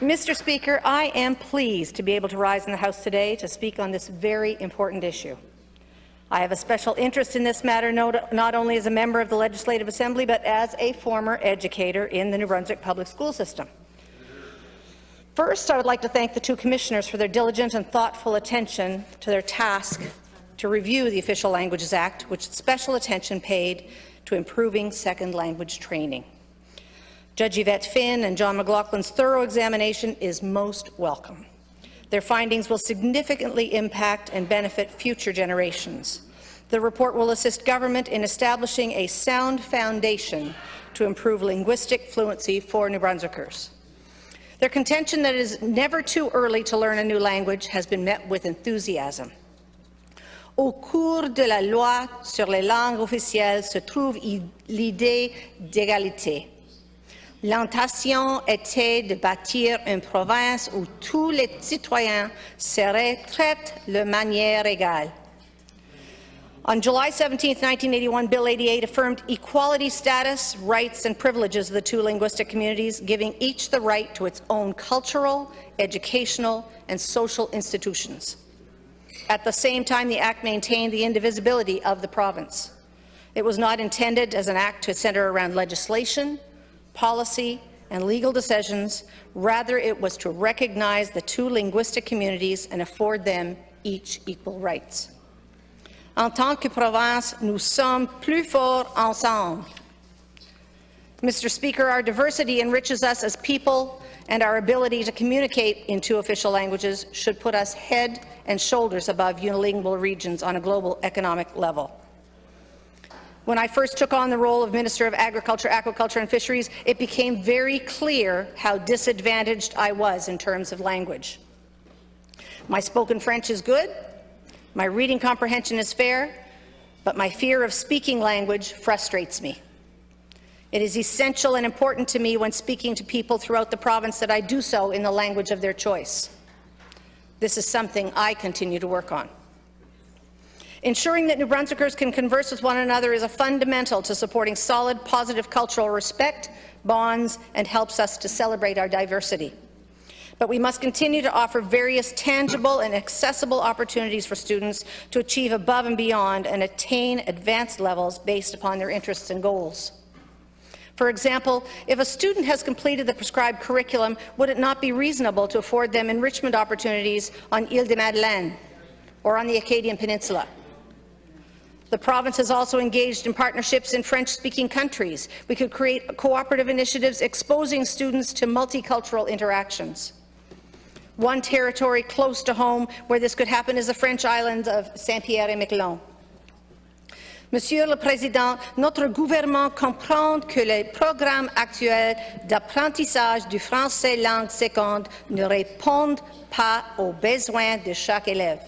Mr. Speaker, I am pleased to be able to rise in the House today to speak on this very important issue. I have a special interest in this matter not only as a member of the Legislative Assembly but as a former educator in the New Brunswick public school system. First, I would like to thank the two commissioners for their diligent and thoughtful attention to their task to review the Official Languages Act, with special attention paid to improving second language training. Judge Yvette Finn and John McLaughlin's thorough examination is most welcome. Their findings will significantly impact and benefit future generations. The report will assist government in establishing a sound foundation to improve linguistic fluency for New Brunswickers. Their contention that it is never too early to learn a new language has been met with enthusiasm. Au cours de la loi sur les langues officielles se trouve l'idée d'égalité. L'intention était de bâtir une province où tous les citoyens seraient traités de manière égale. On July 17, 1981, Bill 88 affirmed equality status, rights and privileges of the two linguistic communities, giving each the right to its own cultural, educational and social institutions. At the same time, the Act maintained the indivisibility of the province. It was not intended as an act to centre around legislation, policy and legal decisions. Rather, it was to recognize the two linguistic communities and afford them each equal rights. En tant que province, nous sommes plus forts ensemble. Mr. Speaker, our diversity enriches us as people, and our ability to communicate in two official languages should put us head and shoulders above unilingual regions on a global economic level. When I first took on the role of Minister of Agriculture, Aquaculture and Fisheries, it became very clear how disadvantaged I was in terms of language. My spoken French is good, my reading comprehension is fair, but my fear of speaking language frustrates me. It is essential and important to me when speaking to people throughout the province that I do so in the language of their choice. This is something I continue to work on. Ensuring that New Brunswickers can converse with one another is a fundamental to supporting solid, positive cultural respect, bonds, and helps us to celebrate our diversity. But we must continue to offer various tangible and accessible opportunities for students to achieve above and beyond and attain advanced levels based upon their interests and goals. For example, if a student has completed the prescribed curriculum, would it not be reasonable to afford them enrichment opportunities on Île-de-Madeleine or on the Acadian Peninsula? The province has also engaged in partnerships in French-speaking countries. We could create cooperative initiatives exposing students to multicultural interactions. One territory close to home where this could happen is the French island of Saint-Pierre-et-Miquelon. Monsieur le Président, notre gouvernement comprend que les programmes actuels d'apprentissage du français langue seconde ne répondent pas aux besoins de chaque élève.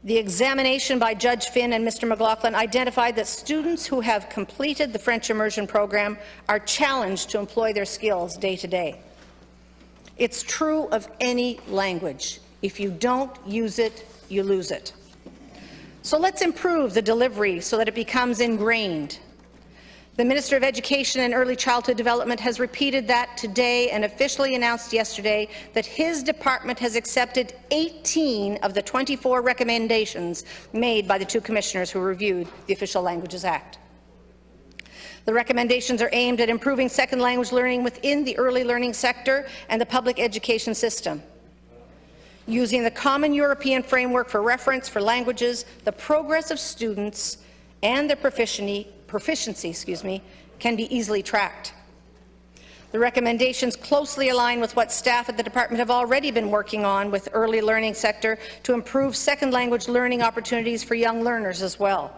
The examination by Judge Finn and Mr. McLaughlin identified that students who have completed the French immersion program are challenged to employ their skills day to day. It's true of any language. If you don't use it, you lose it. So let's improve the delivery so that it becomes ingrained. The Minister of Education and Early Childhood Development has repeated that today and officially announced yesterday that his department has accepted 18 of the 24 recommendations made by the two commissioners who reviewed the Official Languages Act. The recommendations are aimed at improving second language learning within the early learning sector and the public education system. Using the Common European Framework for Reference for Languages, the progress of students and their proficiency can be easily tracked. The recommendations closely align with what staff at the department have already been working on with early learning sector to improve second language learning opportunities for young learners as well.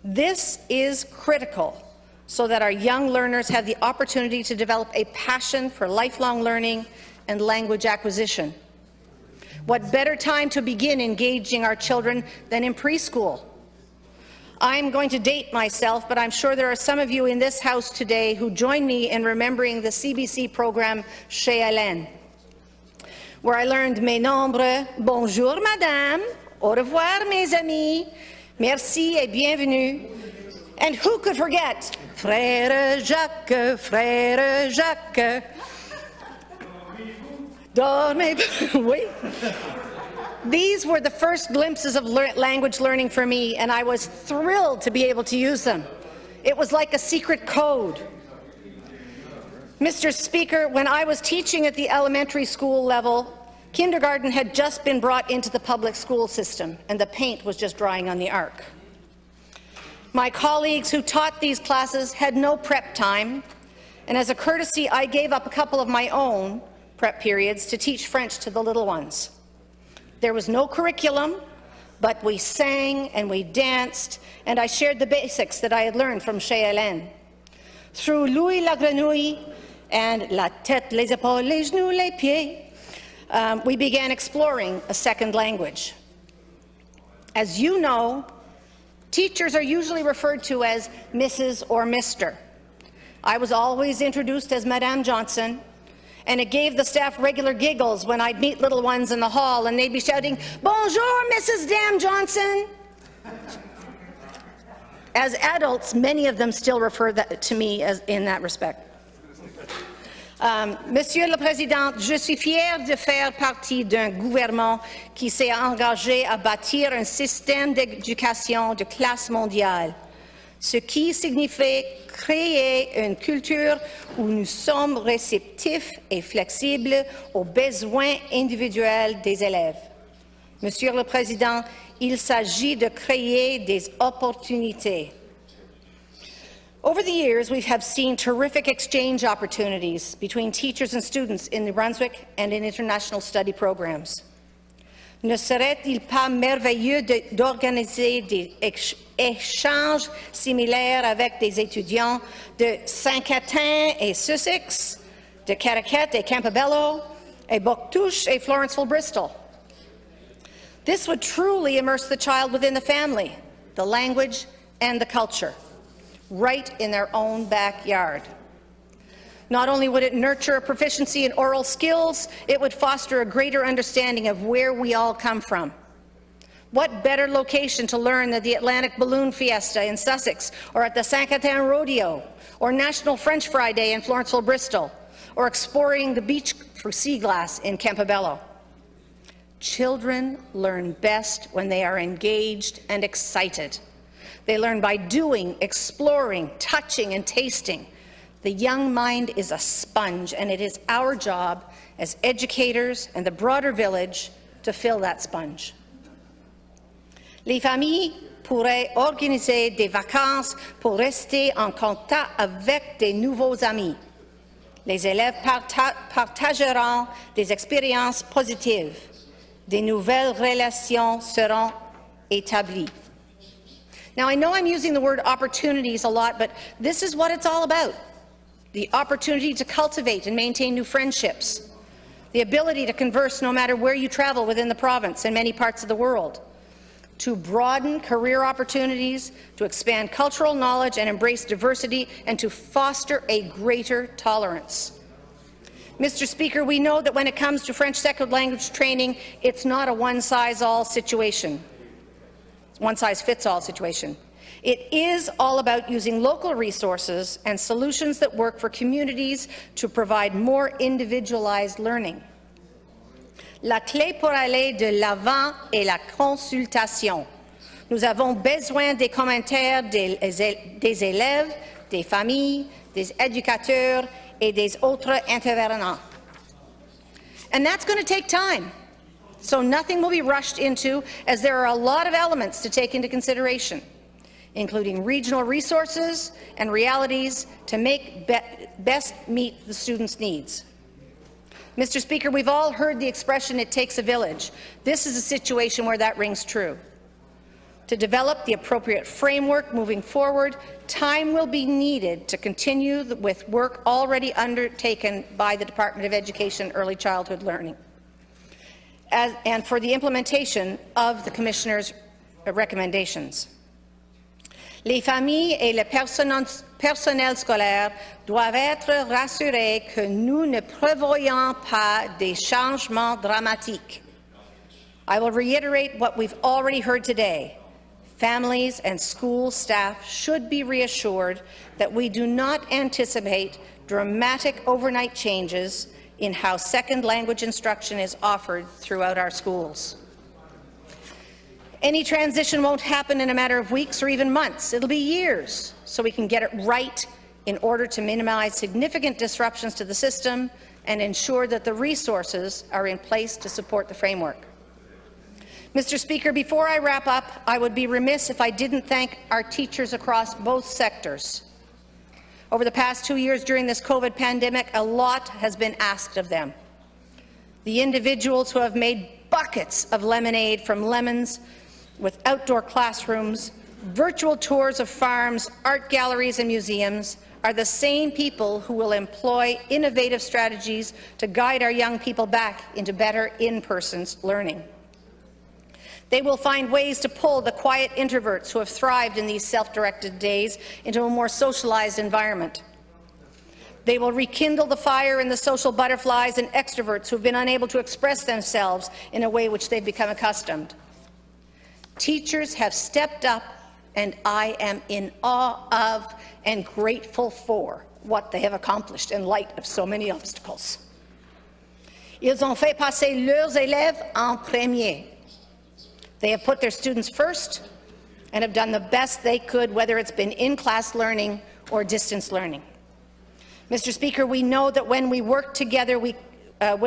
This is critical so that our young learners have the opportunity to develop a passion for lifelong learning and language acquisition. What better time to begin engaging our children than in preschool? I'm going to date myself, but I'm sure there are some of you in this House today who join me in remembering the CBC program Chez Hélène, where I learned mes nombres, bonjour madame, au revoir mes amis, merci et bienvenue. And who could forget Frère Jacques, Frère Jacques? Dormez, oui. These were the first glimpses of language learning for me, and I was thrilled to be able to use them. It was like a secret code. Mr. Speaker, when I was teaching at the elementary school level, kindergarten had just been brought into the public school system, and the paint was just drying on the arc. My colleagues who taught these classes had no prep time, and as a courtesy, I gave up a couple of my own prep periods to teach French to the little ones. There was no curriculum, but we sang and we danced, and I shared the basics that I had learned from Chez Hélène. Through Louis la Grenouille and La tête, les épaules, les genoux, les pieds, we began exploring a second language. As you know, teachers are usually referred to as Mrs. or Mr. I was always introduced as Madame Johnson, and it gave the staff regular giggles when I'd meet little ones in the hall and they'd be shouting, "Bonjour, Mrs. Dam Johnson." As adults, many of them still refer to me as in that respect. Monsieur le Président, je suis fière de faire partie d'un gouvernement qui s'est engagé à bâtir un système d'éducation de classe mondiale, ce qui signifie créer une culture où nous sommes réceptifs et flexibles aux besoins individuels des élèves. Monsieur le Président, il s'agit de créer des opportunités. Over the years, we have seen terrific exchange opportunities between teachers and students in New Brunswick and in international study programs. Ne serait-il pas merveilleux d'organiser des échanges similaires avec des étudiants de Saint-Quentin et Sussex, de Caraquet et Campobello, et Bouctouche et Florenceville-Bristol? This would truly immerse the child within the family, the language, and the culture, right in their own backyard. Not only would it nurture a proficiency in oral skills, it would foster a greater understanding of where we all come from. What better location to learn than the Atlantic Balloon Fiesta in Sussex, or at the Saint-Quentin Rodeo, or National French Fry Day in Florenceville-Bristol, or exploring the beach for sea glass in Campobello. Children learn best when they are engaged and excited. They learn by doing, exploring, touching, and tasting. The young mind is a sponge, and it is our job as educators and the broader village to fill that sponge. Les familles pourraient organiser des vacances pour rester en contact avec des nouveaux amis. Les élèves partageront des expériences positives. Des nouvelles relations seront établies. Now, I know I'm using the word opportunities a lot, but this is what it's all about. The opportunity to cultivate and maintain new friendships, the ability to converse no matter where you travel within the province and many parts of the world, to broaden career opportunities, to expand cultural knowledge and embrace diversity, and to foster a greater tolerance. Mr. Speaker, we know that when it comes to French second language training, it's not a one-size-all situation, one-size-fits-all situation. It is all about using local resources and solutions that work for communities to provide more individualized learning. La clé pour aller de l'avant est la consultation. Nous avons besoin des commentaires des élèves, des familles, des éducateurs et des autres intervenants. And that's going to take time, so nothing will be rushed into, as there are a lot of elements to take into consideration, including regional resources and realities to make best meet the students' needs. Mr. Speaker, we've all heard the expression, "it takes a village." This is a situation where that rings true. To develop the appropriate framework moving forward, time will be needed to continue with work already undertaken by the Department of Education and Early Childhood Learning, and for the implementation of the Commissioner's recommendations. Les familles et le personnel scolaire doivent être rassurés que nous ne prévoyons pas des changements dramatiques. I will reiterate what we've already heard today. Families and school staff should be reassured that we do not anticipate dramatic overnight changes in how second language instruction is offered throughout our schools. Any transition won't happen in a matter of weeks or even months. It'll be years, so we can get it right in order to minimize significant disruptions to the system and ensure that the resources are in place to support the framework. Mr. Speaker, before I wrap up, I would be remiss if I didn't thank our teachers across both sectors. Over the past 2 years during this COVID pandemic, a lot has been asked of them. The individuals who have made buckets of lemonade from lemons with outdoor classrooms, virtual tours of farms, art galleries and museums are the same people who will employ innovative strategies to guide our young people back into better in-person learning. They will find ways to pull the quiet introverts who have thrived in these self-directed days into a more socialized environment. They will rekindle the fire in the social butterflies and extroverts who have been unable to express themselves in a way which they've become accustomed. Teachers have stepped up, and I am in awe of and grateful for what they have accomplished in light of so many obstacles. Ils ont fait passer leurs élèves en premier. They have put their students first and have done the best they could, whether it's been in-class learning or distance learning. Mr. Speaker, we know that when we work together with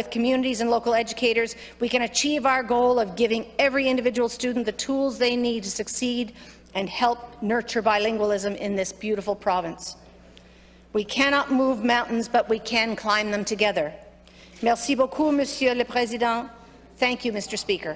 communities and local educators, we can achieve our goal of giving every individual student the tools they need to succeed and help nurture bilingualism in this beautiful province. We cannot move mountains, but we can climb them together. Merci beaucoup, Monsieur le Président. Thank you, Mr. Speaker.